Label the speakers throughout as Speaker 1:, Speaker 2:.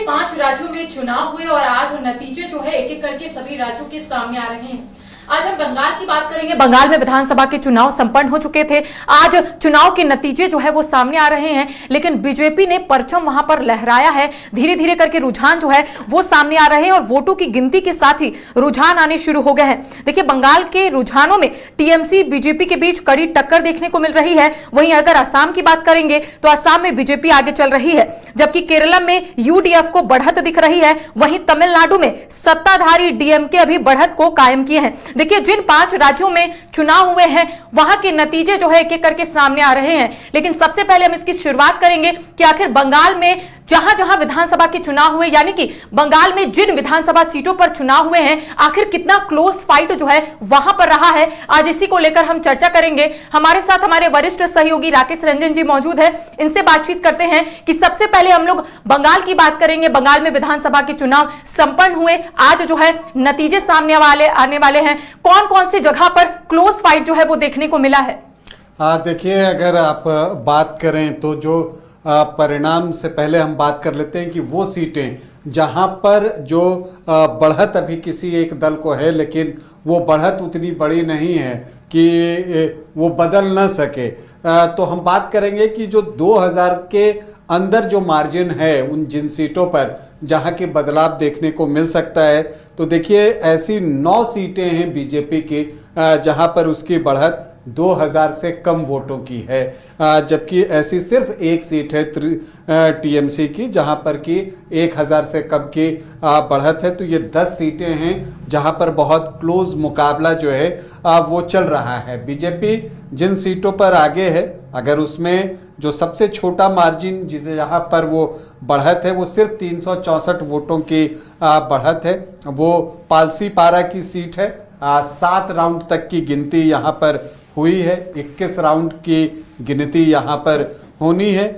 Speaker 1: 5 राज्यों में चुनाव हुए और आज नतीजे जो है एक एक करके सभी राज्यों के सामने आ रहे हैं। आज हम बंगाल की बात करेंगे। बंगाल में विधानसभा के चुनाव संपन्न हो चुके थे। आज चुनाव के नतीजे जो है वो सामने आ रहे हैं, लेकिन बीजेपी ने परचम वहां पर लहराया है। धीरे धीरे करके रुझान जो है वो सामने आ रहे हैं और वोटों की गिनती के साथ ही रुझान आने शुरू हो गए हैं। देखिए, बंगाल के रुझानों में टीएमसी बीजेपी के बीच कड़ी टक्कर देखने को मिल रही है। वहीं अगर असम की बात करेंगे तो असम में बीजेपी आगे चल रही है, जबकि केरल में यूडीएफ को बढ़त दिख रही है। वहीं तमिलनाडु में सत्ताधारी डीएमके अभी बढ़त को कायम किए हैं। देखिए, जिन 5 राज्यों में चुनाव हुए हैं वहां के नतीजे जो है एक एक करके सामने आ रहे हैं, लेकिन सबसे पहले हम इसकी शुरुआत करेंगे कि आखिर बंगाल में जहां जहां विधानसभा के चुनाव हुए, यानी कि बंगाल में जिन विधानसभा सीटों पर चुनाव हुए हैं, आखिर कितना क्लोज फाइट जो है वहां पर रहा है। आज इसी को लेकर हम चर्चा करेंगे। हमारे साथ हमारे वरिष्ठ सहयोगी राकेश रंजन जी मौजूद है, इनसे बातचीत करते हैं कि सबसे पहले हम लोग बंगाल की बात करेंगे। बंगाल में विधानसभा के चुनाव संपन्न हुए, आज जो है नतीजे सामने आने वाले हैं। कौन कौन सी जगह पर क्लोज फाइट जो है वो देखने को मिला है?
Speaker 2: देखिए, अगर आप बात करें तो जो परिणाम से पहले हम बात कर लेते हैं कि वो सीटें जहां पर जो बढ़त अभी किसी एक दल को है, लेकिन वो बढ़त उतनी बड़ी नहीं है कि वो बदल न सके, तो हम बात करेंगे कि जो 2000 के अंदर जो मार्जिन है उन जिन सीटों पर जहां के बदलाव देखने को मिल सकता है, तो देखिए ऐसी 9 सीटें हैं बीजेपी की जहां पर उसकी बढ़त 2000 से कम वोटों की है, जबकि ऐसी सिर्फ एक सीट है टीएमसी की जहां पर कि 1000 से कम की बढ़त है। तो ये 10 सीटें हैं जहां पर बहुत क्लोज मुकाबला जो है वो चल रहा है। बीजेपी जिन सीटों पर आगे है, अगर उसमें जो सबसे छोटा मार्जिन जिसे जहां पर वो बढ़त है वो सिर्फ 364 वोटों की बढ़त है, वो पालसीपारा की सीट है। 7 राउंड तक की गिनती यहाँ पर हुई है, 21 राउंड की गिनती यहाँ पर होनी है।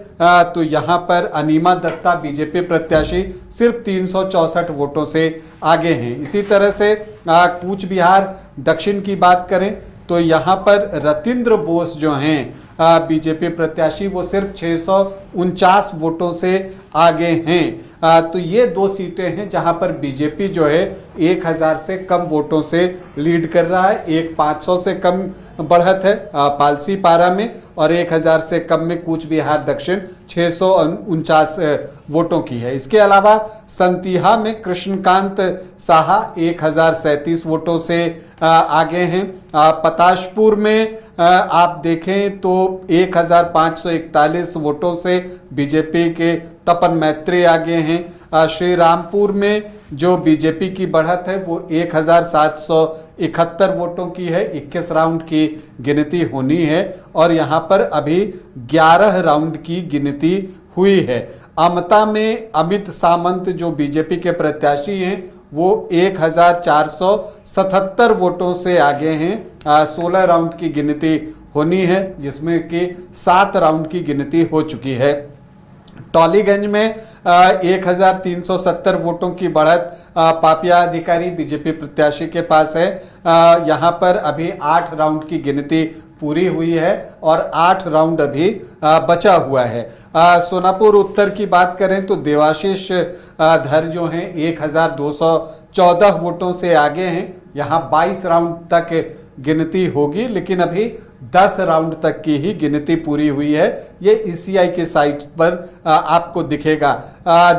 Speaker 2: तो यहाँ पर अनीमा दत्ता बीजेपी प्रत्याशी सिर्फ 364 वोटों से आगे हैं। इसी तरह से कूच बिहार दक्षिण की बात करें तो यहाँ पर रतिंद्र बोस जो हैं बीजेपी प्रत्याशी, वो सिर्फ 649 वोटों से आगे हैं। तो ये 2 सीटें हैं जहां पर बीजेपी जो है 1000 से कम वोटों से लीड कर रहा है। एक 500 से कम बढ़त है पालसीपारा में और 1000 से कम में कूच बिहार दक्षिण 649 वोटों की है। इसके अलावा संतिहा में कृष्णकांत साहा 1037 वोटों से आगे हैं। पताशपुर में आप देखें तो 1541 वोटों से बीजेपी के तपन मैत्री आगे हैं। श्री रामपुर में जो बीजेपी की बढ़त है वो 1771 वोटों की है। 21 राउंड की गिनती होनी है और यहाँ पर अभी 11 राउंड की गिनती हुई है। अमता में अमित सामंत जो बीजेपी के प्रत्याशी हैं वो 1477 वोटों से आगे हैं। 16 राउंड की गिनती होनी है, जिसमें कि 7 राउंड की गिनती हो चुकी है। टॉलीगंज में 1370 वोटों की बढ़त पापिया अधिकारी बीजेपी प्रत्याशी के पास है। यहाँ पर अभी 8 राउंड की गिनती पूरी हुई है और 8 राउंड अभी बचा हुआ है। सोनापुर उत्तर की बात करें तो देवाशीष धर जो हैं 1214 वोटों से आगे हैं। यहाँ 22 राउंड तक गिनती होगी, लेकिन अभी 10 राउंड तक की ही गिनती पूरी हुई है। ये ईसीआई के साइट पर आपको दिखेगा।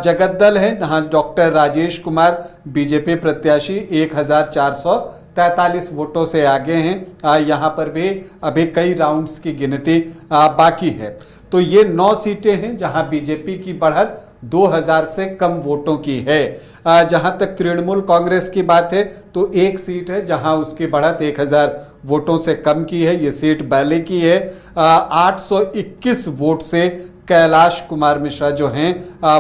Speaker 2: जगतदल है जहां डॉक्टर राजेश कुमार बीजेपी प्रत्याशी 1443 वोटों से आगे हैं। यहाँ पर भी अभी कई राउंड्स की गिनती बाकी है। तो ये 9 सीटें हैं जहां बीजेपी की बढ़त 2000 से कम वोटों की है। जहां तक तृणमूल कांग्रेस की बात है तो एक सीट है जहां उसकी बढ़त 1000 वोटों से कम की है। ये सीट बैले की है। 821 वोट से कैलाश कुमार मिश्रा जो हैं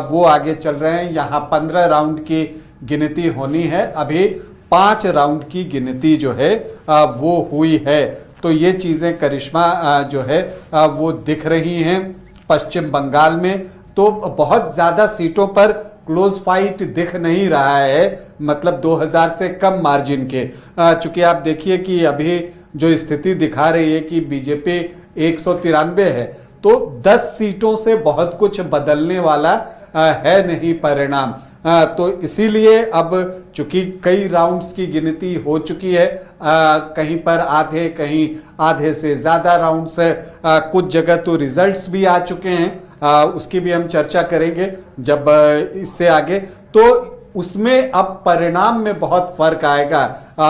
Speaker 2: वो आगे चल रहे हैं। यहाँ 15 राउंड की गिनती होनी है, अभी 5 राउंड की गिनती जो है वो हुई है। तो ये चीज़ें करिश्मा जो है वो दिख रही हैं। पश्चिम बंगाल में तो बहुत ज़्यादा सीटों पर क्लोज फाइट दिख नहीं रहा है, मतलब 2000 से कम मार्जिन के। चूँकि आप देखिए कि अभी जो स्थिति दिखा रही है कि बीजेपी 193 है, तो 10 सीटों से बहुत कुछ बदलने वाला है नहीं परिणाम। तो इसीलिए अब चूंकि कई राउंड्स की गिनती हो चुकी है, कहीं पर आधे, कहीं आधे से ज़्यादा राउंड्स है, कुछ जगह तो रिजल्ट्स भी आ चुके हैं, उसकी भी हम चर्चा करेंगे जब इससे आगे। तो उसमें अब परिणाम में बहुत फर्क आएगा,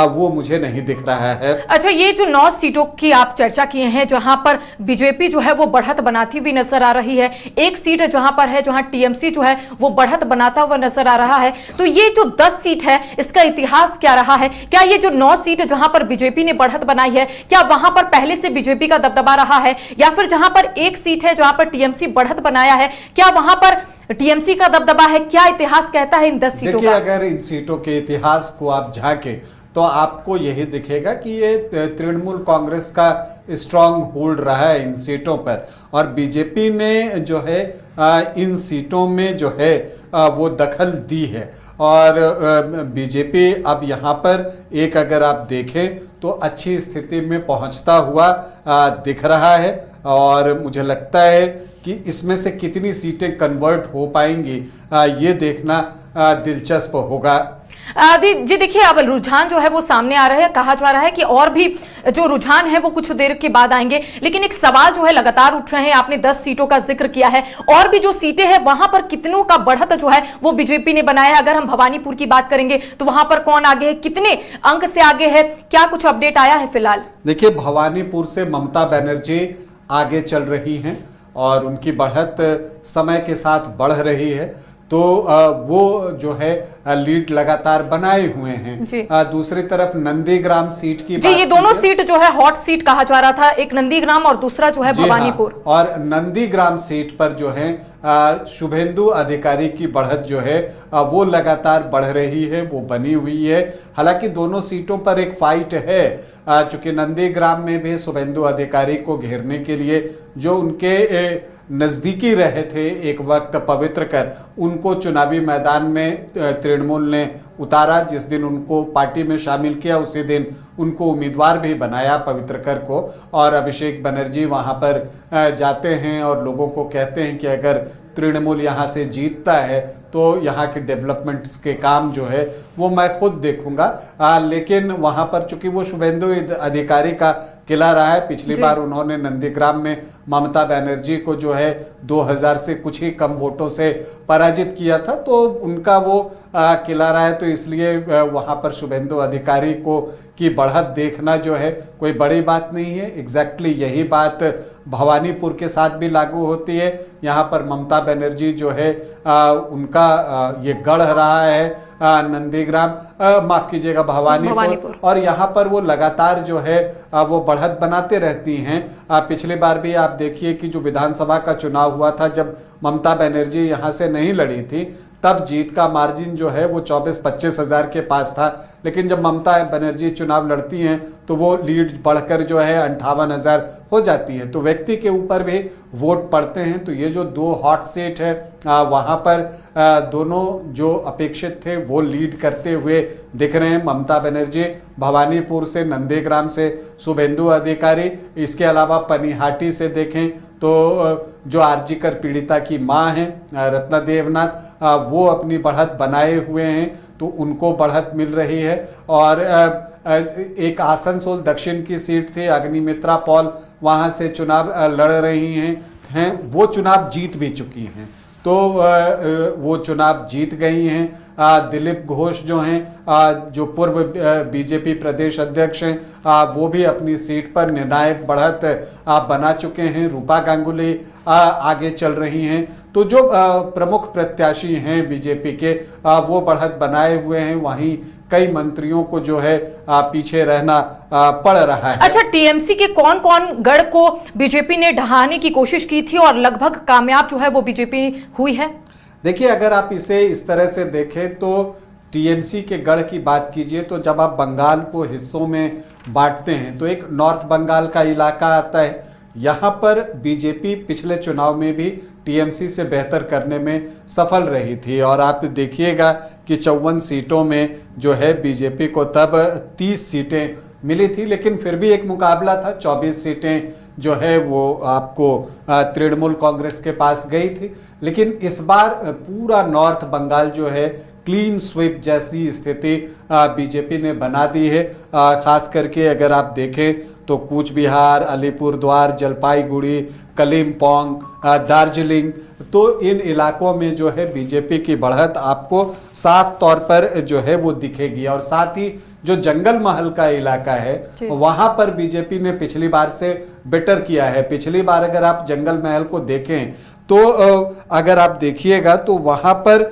Speaker 2: वो मुझे नहीं दिख रहा है।
Speaker 1: अच्छा, ये जो 9 सीटों की आप चर्चा किए हैं जहां पर बीजेपी जो है वो बढ़त बनाती हुई नजर आ रही है, एक सीट जहां पर है जहां टीएमसी जो है वो बढ़त बनाता हुआ नजर आ रहा है, तो ये जो 10 सीट है इसका इतिहास क्या रहा है? क्या ये जो 9 सीट जहां पर बीजेपी ने बढ़त बनाई है, क्या वहां पर पहले से बीजेपी का दबदबा रहा है, या फिर जहां पर एक सीट है जहां पर टीएमसी बढ़त बनाया है, क्या वहां पर टीएमसी का दबदबा है? क्या इतिहास कहता है इन 10 सीटों
Speaker 2: देखिए,
Speaker 1: का?
Speaker 2: अगर इन सीटों के इतिहास को आप झांके तो आपको यही दिखेगा कि ये तृणमूल कांग्रेस का स्ट्रांग होल्ड रहा है इन सीटों पर, और बीजेपी ने जो है इन सीटों में जो है वो दखल दी है। और बीजेपी अब यहाँ पर एक अगर आप देखें तो अच्छी स्थिति में पहुँचता हुआ दिख रहा है, और मुझे लगता है कि इसमें से कितनी सीटें कन्वर्ट हो पाएंगी ये देखना दिलचस्प होगा।
Speaker 1: जी देखिए, अब रुझान जो है वो सामने आ रहे हैं, कहा जा रहा है कि और भी जो रुझान है वो कुछ देर के बाद आएंगे, लेकिन एक सवाल जो है लगातार उठ रहे हैं। आपने 10 सीटों का जिक्र किया है, और भी जो सीटें हैं वहां पर कितनों का बढ़त जो है वो बीजेपी ने बनाया है। अगर हम भवानीपुर की बात करेंगे तो वहां पर कौन आगे है, कितने अंक से आगे है, क्या कुछ अपडेट आया है फिलहाल?
Speaker 2: देखिए, भवानीपुर से ममता बनर्जी आगे चल रही हैं और उनकी बढ़त समय के साथ बढ़ रही है, तो वो जो है लीड लगातार बनाए हुए हैं। दूसरी तरफ नंदीग्राम सीट की
Speaker 1: जी, ये दोनों सीट जो है हॉट सीट कहा जा रहा था, एक नंदीग्राम और दूसरा जो है भवानीपुर।
Speaker 2: हाँ, और नंदीग्राम सीट पर जो है शुभेंदु अधिकारी की बढ़त जो है वो लगातार बढ़ रही है, वो बनी हुई है। हालांकि दोनों सीटों पर एक फाइट है, चूंकि नंदीग्राम में भी शुभेंदु अधिकारी को घेरने के लिए जो उनके नज़दीकी रहे थे एक वक्त पवित्रकर, उनको चुनावी मैदान में तृणमूल ने उतारा। जिस दिन उनको पार्टी में शामिल किया उसी दिन उनको उम्मीदवार भी बनाया पवित्रकर को, और अभिषेक बनर्जी वहां पर जाते हैं और लोगों को कहते हैं कि अगर तृणमूल यहाँ से जीतता है तो यहाँ के डेवलपमेंट्स के काम जो है वो मैं खुद देखूंगा। लेकिन वहाँ पर चूंकि वो शुभेंदु अधिकारी का किला रहा है, पिछली बार उन्होंने नंदीग्राम में ममता बनर्जी को जो है 2000 से कुछ ही कम वोटों से पराजित किया था, तो उनका वो किला रहा है, तो इसलिए वहाँ पर शुभेंदु अधिकारी को की बढ़त देखना जो है कोई बड़ी बात नहीं है। एग्जैक्टली यही बात भवानीपुर के साथ भी लागू होती है। यहाँ पर ममता बनर्जी जो है उनका ये गढ़ रहा है नंदीग्राम, माफ कीजिएगा भवानीपुर, और यहाँ पर वो लगातार जो है वो बढ़त बनाते रहती हैं। पिछली बार भी आप देखिए कि जो विधानसभा का चुनाव हुआ था, जब ममता बनर्जी यहाँ से नहीं लड़ी थी, तब जीत का मार्जिन जो है वो 24-25 हज़ार के पास था, लेकिन जब ममता बनर्जी चुनाव लड़ती हैं तो वो लीड बढ़कर जो है 58,000 हो जाती है। तो व्यक्ति के ऊपर भी वोट पड़ते हैं। तो ये जो 2 हॉट सीट है वहाँ पर दोनों जो अपेक्षित थे वो लीड करते हुए दिख रहे हैं। ममता बनर्जी भवानीपुर से, नंदीग्राम से शुभेंदु अधिकारी, इसके अलावा पनिहाटी से देखें तो जो आरजीकर पीड़िता की मां हैं रत्ना देवनाथ, वो अपनी बढ़त बनाए हुए हैं, तो उनको बढ़त मिल रही है। और एक आसनसोल दक्षिण की सीट थी, अग्निमित्रा पॉल वहां से चुनाव लड़ रही हैं, वो चुनाव जीत भी चुकी हैं, तो वो चुनाव जीत गई हैं। दिलीप घोष जो हैं, जो पूर्व बीजेपी प्रदेश अध्यक्ष हैं, वो भी अपनी सीट पर निर्णायक बढ़त बना चुके हैं। रूपा गांगुली आगे चल रही हैं। तो जो प्रमुख प्रत्याशी हैं बीजेपी के, वो बढ़त बनाए हुए हैं। वहीं कई मंत्रियों को जो है पीछे रहना पड़ रहा है।
Speaker 1: अच्छा, टीएमसी के कौन कौन गढ़ को बीजेपी ने ढहाने की कोशिश की थी और लगभग कामयाब जो है वो बीजेपी हुई है?
Speaker 2: देखिए, अगर आप इसे इस तरह से देखें तो टीएमसी के गढ़ की बात कीजिए तो जब आप बंगाल को हिस्सों में बांटते हैं तो एक नॉर्थ बंगाल का इलाका आता है। यहाँ पर बीजेपी पिछले चुनाव में भी टीएमसी से बेहतर करने में सफल रही थी, और आप देखिएगा कि 54 सीटों में जो है बीजेपी को तब 30 सीटें मिली थी, लेकिन फिर भी एक मुकाबला था। 24 सीटें जो है वो आपको तृणमूल कांग्रेस के पास गई थी। लेकिन इस बार पूरा नॉर्थ बंगाल जो है क्लीन स्वीप जैसी स्थिति बीजेपी ने बना दी है। खास करके अगर आप देखें तो कूच बिहार, अलीपुरद्वार, जलपाईगुड़ी, कलिम्पोंग, दार्जिलिंग, तो इन इलाकों में जो है बीजेपी की बढ़त आपको साफ तौर पर जो है वो दिखेगी। और साथ ही जो जंगल महल का इलाका है वहां पर बीजेपी ने पिछली बार से बेटर किया है। पिछली बार अगर आप जंगल महल को देखें तो अगर आप देखिएगा तो वहां पर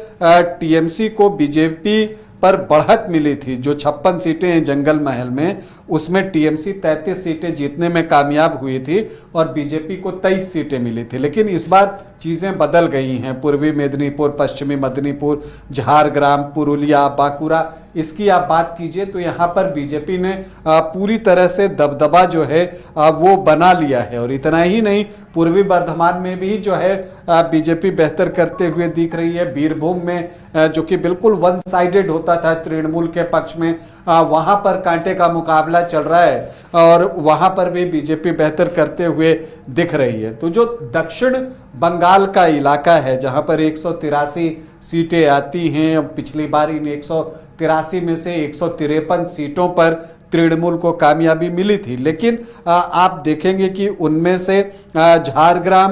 Speaker 2: टीएमसी को बीजेपी पर बढ़त मिली थी। जो 56 सीटें हैं जंगल महल में, उसमें टीएमसी 33 सीटें जीतने में कामयाब हुई थी और बीजेपी को 23 सीटें मिली थी। लेकिन इस बार चीज़ें बदल गई हैं। पूर्वी मेदिनीपुर, पश्चिमी मेदिनीपुर, झारग्राम, पुरुलिया, बांकुरा, इसकी आप बात कीजिए तो यहाँ पर बीजेपी ने पूरी तरह से दबदबा जो है वो बना लिया है। और इतना ही नहीं, पूर्वी बर्धमान में भी जो है बीजेपी बेहतर करते हुए दिख रही है। बीरभूम में जो कि बिल्कुल वन साइडेड होता था तृणमूल के पक्ष में, वहां पर कांटे का मुकाबला चल रहा है और वहां पर भी बीजेपी बेहतर करते हुए दिख रही है। तो जो दक्षिण बंगाल का इलाका है जहां पर 183 सीटें आती हैं, पिछली बार इन 183 में से 153 सीटों पर तृणमूल को कामयाबी मिली थी। लेकिन आप देखेंगे कि उनमें से झारग्राम,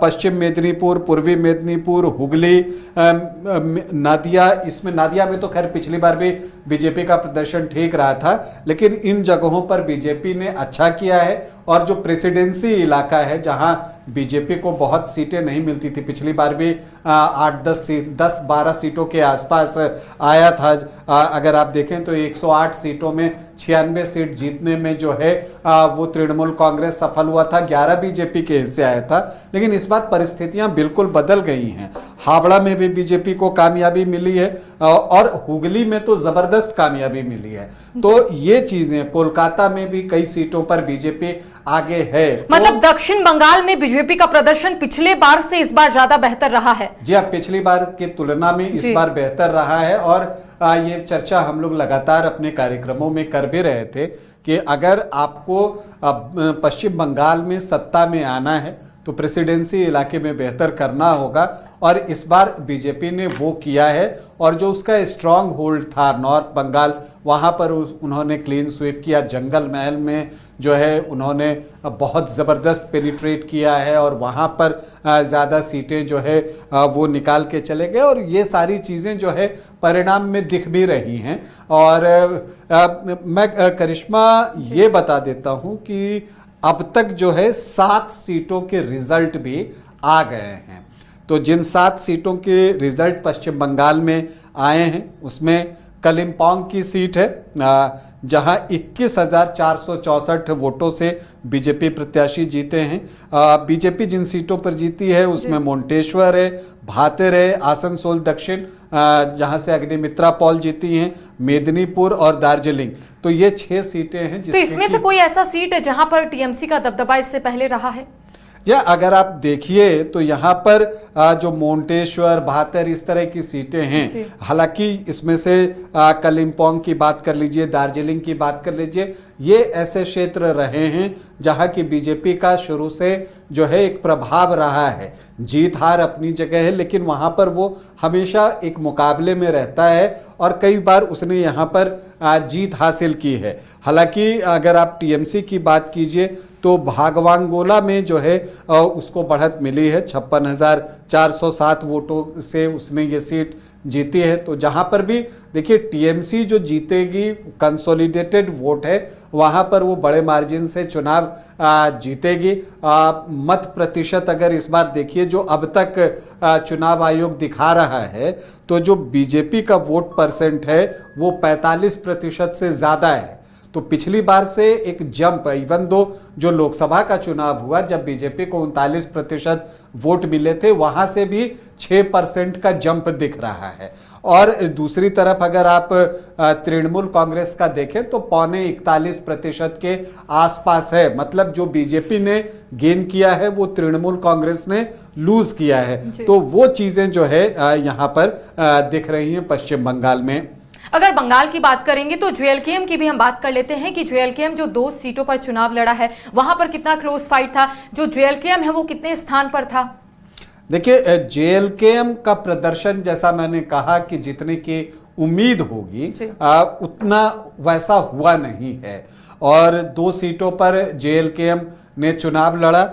Speaker 2: पश्चिम मेदिनीपुर, पूर्वी मेदिनीपुर, हुगली, नादिया, इसमें नादिया में तो खैर पिछली बार भी बीजेपी का प्रदर्शन ठीक रहा था, लेकिन इन जगहों पर बीजेपी ने अच्छा किया है। और जो प्रेसिडेंसी इलाका है जहां बीजेपी को बहुत सीटें नहीं मिलती थी, पिछली बार भी 10-12 सीटों के आसपास आया था। अगर आप देखें तो 108 सीटों में 96 सीट जीतने में जो है वो तृणमूल कांग्रेस सफल हुआ था, 11 बीजेपी के हिस्से आया था। लेकिन इस बार परिस्थितियां बिल्कुल बदल गई हैं। हावड़ा में भी बीजेपी को कामयाबी मिली है और हुगली में तो जबरदस्त कामयाबी मिली है। तो ये चीजें, कोलकाता में भी कई सीटों पर बीजेपी आगे है।
Speaker 1: मतलब दक्षिण बंगाल में बीजेपी का प्रदर्शन पिछले बार से इस बार ज्यादा बेहतर रहा है।
Speaker 2: जी हाँ, पिछली बार की तुलना में इस बार बेहतर रहा है। और ये चर्चा हम लोग लगातार अपने कार्यक्रमों में कर भी रहे थे कि अगर आपको पश्चिम बंगाल में सत्ता में आना है तो प्रेसिडेंसी इलाके में बेहतर करना होगा। और इस बार बीजेपी ने वो किया है। और जो उसका स्ट्रांग होल्ड था नॉर्थ बंगाल, वहाँ पर उन्होंने क्लीन स्वीप किया। जंगल महल में जो है उन्होंने बहुत ज़बरदस्त पेनिट्रेट किया है और वहाँ पर ज़्यादा सीटें जो है वो निकाल के चले गए। और ये सारी चीज़ें जो है परिणाम में दिख भी रही हैं। और मैं करिश्मा ये बता देता हूँ कि अब तक जो है 7 सीटों के रिजल्ट भी आ गए हैं। तो जिन 7 सीटों के रिजल्ट पश्चिम बंगाल में आए हैं उसमें कलिम्पोंग की सीट है जहां 21,464 वोटों से बीजेपी प्रत्याशी जीते हैं। बीजेपी जिन सीटों पर जीती है उसमें मोंटेश्वर है, भातेर है, आसनसोल दक्षिण जहां से अग्निमित्रा पॉल जीती हैं, मेदिनीपुर और दार्जिलिंग। तो ये 6 सीटें हैं।
Speaker 1: तो इसमें से कोई ऐसा सीट है जहां पर टीएमसी का दबदबा इससे पहले रहा है?
Speaker 2: या अगर आप देखिए तो यहाँ पर जो मोंटेश्वर, भातेर, इस तरह की सीटें हैं। हालांकि इसमें से कलिम्पोंग की बात कर लीजिए, दार्जिलिंग की बात कर लीजिए, ये ऐसे क्षेत्र रहे हैं जहाँ की बीजेपी का शुरू से जो है एक प्रभाव रहा है। जीत हार अपनी जगह है, लेकिन वहाँ पर वो हमेशा एक मुकाबले में रहता है और कई बार उसने यहाँ पर जीत हासिल की है। हालांकि अगर आप टीएमसी की बात कीजिए तो भागवांगोला में जो है उसको बढ़त मिली है। 56,407 वोटों से उसने ये सीट जीती है। तो जहाँ पर भी देखिए टीएमसी जो जीतेगी, कंसोलिडेटेड वोट है, वहाँ पर वो बड़े मार्जिन से चुनाव जीतेगी। मत प्रतिशत अगर इस बार देखिए जो अब तक चुनाव आयोग दिखा रहा है तो जो बीजेपी का वोट परसेंट है वो 45% से ज़्यादा है। तो पिछली बार से एक जंप, इवन दो जो लोकसभा का चुनाव हुआ जब बीजेपी को 39% वोट मिले थे, वहां से भी 6% का जंप दिख रहा है। और दूसरी तरफ अगर आप तृणमूल कांग्रेस का देखें तो 41% के आसपास है। मतलब जो बीजेपी ने गेन किया है वो तृणमूल कांग्रेस ने लूज किया है। तो वो चीजें जो है यहाँ पर दिख रही हैं पश्चिम बंगाल में।
Speaker 1: अगर बंगाल की बात करेंगे तो जेएलकेएम की भी हम बात कर लेते हैं कि जेएलकेएम जो 2 सीटों पर चुनाव लड़ा है वहां पर कितना क्लोज फाइट था, जो जेएलकेएम है वो कितने स्थान पर था?
Speaker 2: देखिए, जेएलकेएम का प्रदर्शन जैसा मैंने कहा कि जितने की उम्मीद होगी उतना वैसा हुआ नहीं है और 2 सीटों पर जेएलकेएम ने चुनाव लड़ा।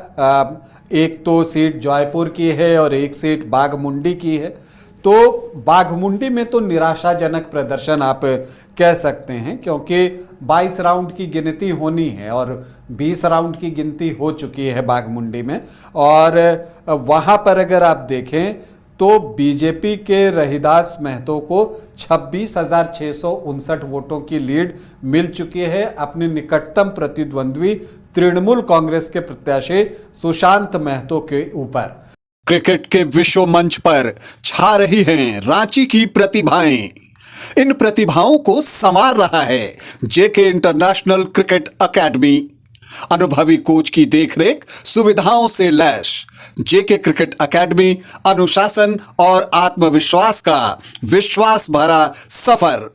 Speaker 2: एक तो सीट जयपुर की है और एक सीट बाघमुंडी की है। तो बाघमुंडी में तो निराशाजनक प्रदर्शन आप कह सकते हैं क्योंकि 22 राउंड की गिनती होनी है और 20 राउंड की गिनती हो चुकी है बाघमुंडी में। और वहाँ पर अगर आप देखें तो बीजेपी के रहीदास महतो को 26,659 वोटों की लीड मिल चुकी है अपने निकटतम प्रतिद्वंद्वी तृणमूल कांग्रेस के प्रत्याशी सुशांत महतो के ऊपर।
Speaker 3: क्रिकेट के विश्व मंच पर छा रही हैं रांची की प्रतिभाएं। इन प्रतिभाओं को संवार रहा है जेके इंटरनेशनल क्रिकेट एकेडमी। अनुभवी कोच की देखरेख, सुविधाओं से लैस जेके क्रिकेट एकेडमी अनुशासन और आत्मविश्वास का विश्वास भरा सफर।